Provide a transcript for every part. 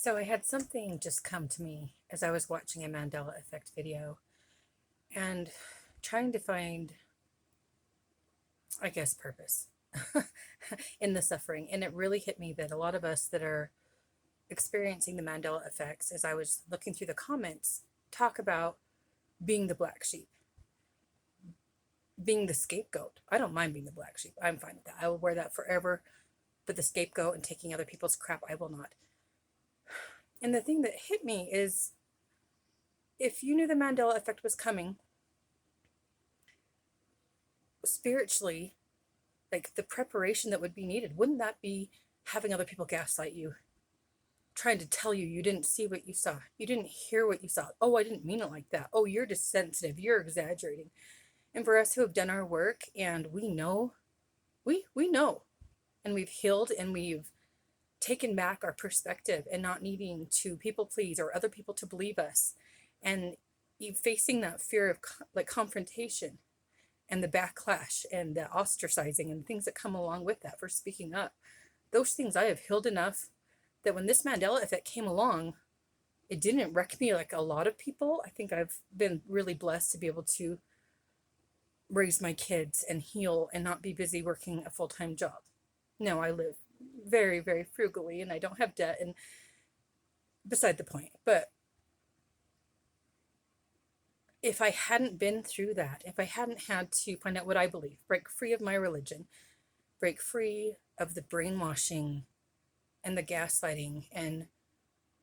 So I had something just come to me as I was watching a Mandela Effect video and trying to find, I guess, purpose in the suffering. And it really hit me that a lot of us that are experiencing the Mandela effects, as I was looking through the comments, talk about being the black sheep, being the scapegoat. I don't mind being the black sheep. I'm fine with that. I will wear that forever. But the scapegoat and taking other people's crap, I will not. And the thing that hit me is if you knew the Mandela effect was coming, spiritually, like the preparation that would be needed, wouldn't that be having other people gaslight you, trying to tell you didn't see what you saw, you didn't hear what you saw, oh, I didn't mean it like that, oh, you're just sensitive, you're exaggerating. And for us who have done our work and we know, we know, and we've healed and we've taken back our perspective and not needing to people please or other people to believe us, and you facing that fear of like confrontation and the backlash and the ostracizing and things that come along with that for speaking up. Those things I have healed enough that when this Mandela effect came along, it didn't wreck me like a lot of people. I think I've been really blessed to be able to raise my kids and heal and not be busy working a full-time job. No, I live very, very frugally and I don't have debt, and beside the point. But if I hadn't been through that, if I hadn't had to find out what I believe, break free of my religion, break free of the brainwashing and the gaslighting and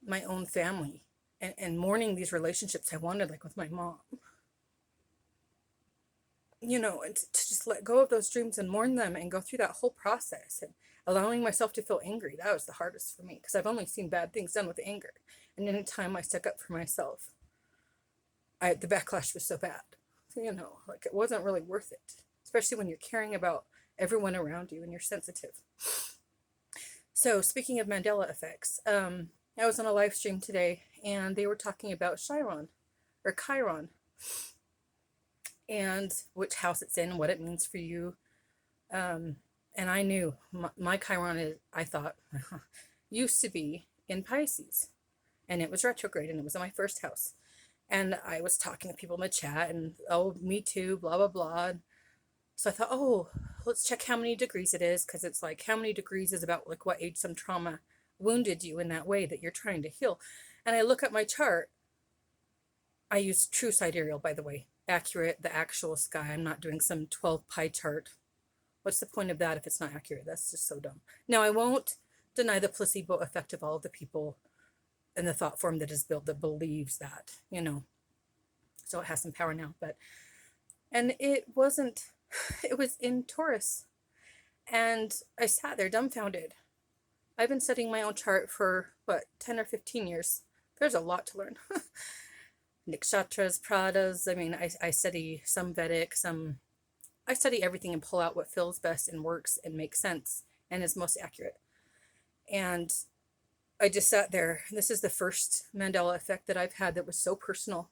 my own family, and mourning these relationships I wanted, like with my mom, and to just let go of those dreams and mourn them and go through that whole process and allowing myself to feel angry, that was the hardest for me because I've only seen bad things done with anger. And anytime I stuck up for myself, the backlash was so bad, like it wasn't really worth it, especially when you're caring about everyone around you and you're sensitive. So speaking of Mandela effects, I was on a live stream today and they were talking about Chiron, and which house it's in and what it means for you. And I knew my Chiron is, I thought, used to be in Pisces, and it was retrograde and it was in my first house. And I was talking to people in the chat and, oh, me too, blah, blah, blah. So I thought, oh, let's check how many degrees it is, because it's like how many degrees is about like what age some trauma wounded you in that way that you're trying to heal. And I look at my chart. I use true sidereal, by the way, accurate, the actual sky. I'm not doing some 12 pie chart. What's the point of that if it's not accurate? That's just so dumb. Now, I won't deny the placebo effect of all of the people in the thought form that is built that believes that, so it has some power now. And it wasn't, it was in Taurus. And I sat there dumbfounded. I've been studying my own chart for 10 or 15 years. There's a lot to learn. Nikshatras, pradas. I mean, I study some Vedic, I study everything and pull out what feels best and works and makes sense and is most accurate. And I just sat there. This is the first Mandela effect that I've had that was so personal.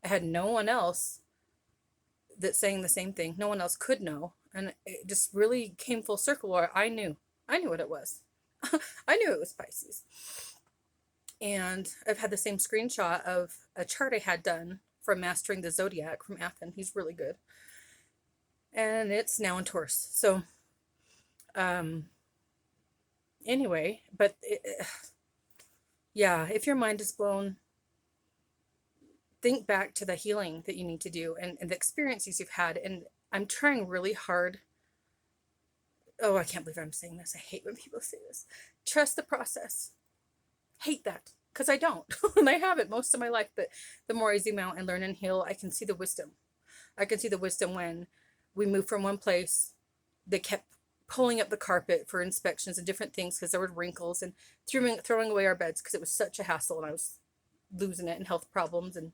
I had no one else that's saying the same thing. No one else could know. And it just really came full circle where I knew what it was. I knew it was Pisces. And I've had the same screenshot of a chart I had done from Mastering the Zodiac from Athen. He's really good. And it's now in Taurus. So, anyway, but yeah, if your mind is blown, think back to the healing that you need to do and the experiences you've had. And I'm trying really hard. Oh, I can't believe I'm saying this. I hate when people say this. Trust the process. Hate that, because I don't. And I haven't most of my life. But the more I zoom out and learn and heal, I can see the wisdom. I can see the wisdom when we moved from one place. They kept pulling up the carpet for inspections and different things because there were wrinkles, and throwing away our beds because it was such a hassle and I was losing it, and health problems and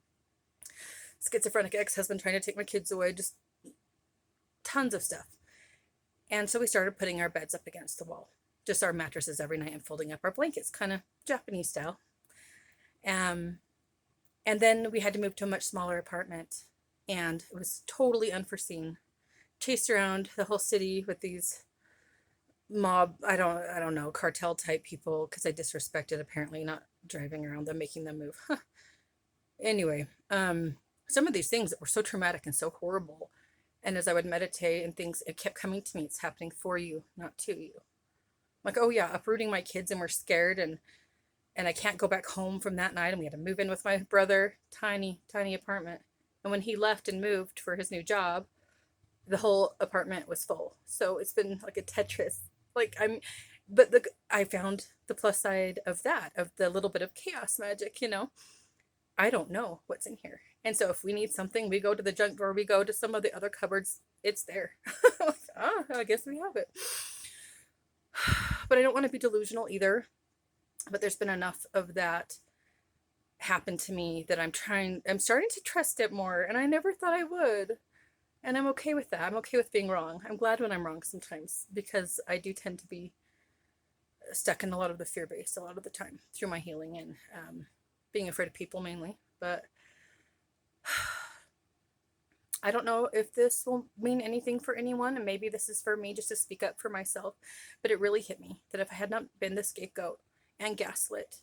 schizophrenic ex-husband trying to take my kids away, just tons of stuff. And so we started putting our beds up against the wall, just our mattresses every night, and folding up our blankets, kind of Japanese style. And then we had to move to a much smaller apartment, and it was totally unforeseen. Chased around the whole city with these mob, I don't know, cartel type people, because I disrespected, apparently, not driving around them, making them move. Anyway, some of these things that were so traumatic and so horrible, and as I would meditate and things, it kept coming to me. It's happening for you, not to you. Like, oh yeah, uprooting my kids, and we're scared, and I can't go back home from that night, and we had to move in with my brother, tiny apartment. And when he left and moved for his new job, the whole apartment was full. So it's been like a Tetris. Like but I found the plus side of that, of the little bit of chaos magic, I don't know what's in here. And so if we need something, we go to the junk drawer, we go to some of the other cupboards, it's there. Like, I guess we have it. But I don't want to be delusional either. But there's been enough of that happen to me that I'm starting to trust it more. And I never thought I would. And I'm okay with that. I'm okay with being wrong. I'm glad when I'm wrong sometimes, because I do tend to be stuck in a lot of the fear base a lot of the time through my healing and being afraid of people mainly. But I don't know if this will mean anything for anyone, and maybe this is for me just to speak up for myself, but it really hit me that if I had not been the scapegoat and gaslit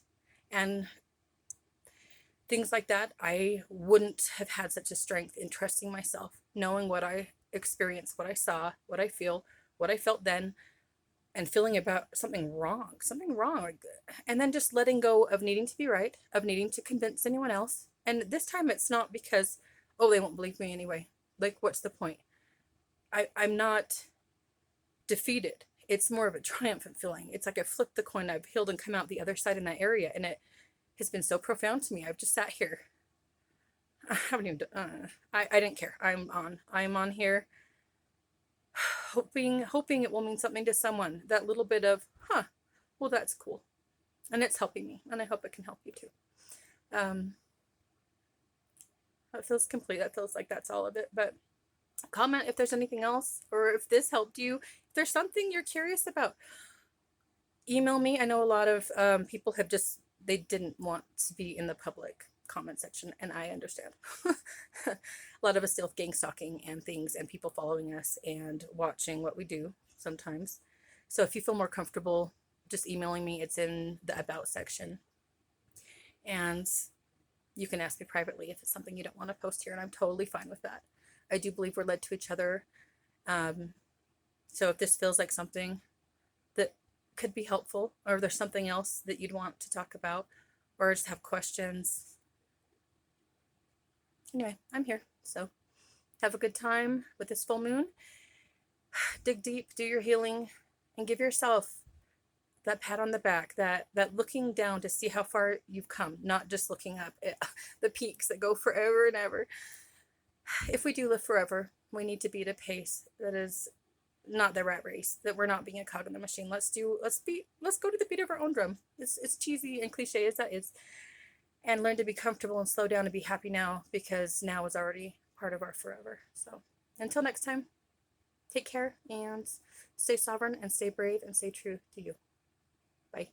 and things like that, I wouldn't have had such a strength in trusting myself, knowing what I experienced, what I saw, what I feel, what I felt then, and feeling about something wrong, and then just letting go of needing to be right, of needing to convince anyone else. And this time it's not because, oh, they won't believe me anyway. Like, what's the point? I'm not defeated. It's more of a triumphant feeling. It's like I flipped the coin, I've healed and come out the other side in that area, and it has been so profound to me. I've just sat here. I haven't even I didn't care. I'm on here hoping it will mean something to someone. That little bit of, well, that's cool. And it's helping me, and I hope it can help you too. That feels complete. That feels like that's all of it. But comment if there's anything else, or if this helped you. If there's something you're curious about, email me. I know a lot of people have they didn't want to be in the public comment section, and I understand. A lot of us deal with gang stalking and things, and people following us and watching what we do sometimes. So if you feel more comfortable just emailing me, it's in the about section, and you can ask me privately if it's something you don't want to post here, and I'm totally fine with that. I do believe we're led to each other. So if this feels like something that could be helpful, or there's something else that you'd want to talk about, or just have questions, anyway, I'm here. So have a good time with this full moon. Dig deep, do your healing, and give yourself that pat on the back, that looking down to see how far you've come, not just looking up at the peaks that go forever and ever. If we do live forever, we need to be at a pace that is not the rat race, that we're not being a cog in the machine. Let's go to the beat of our own drum. It's cheesy and cliche as that is, and learn to be comfortable and slow down and be happy now, because now is already part of our forever. So until next time, take care and stay sovereign and stay brave and stay true to you. Bye.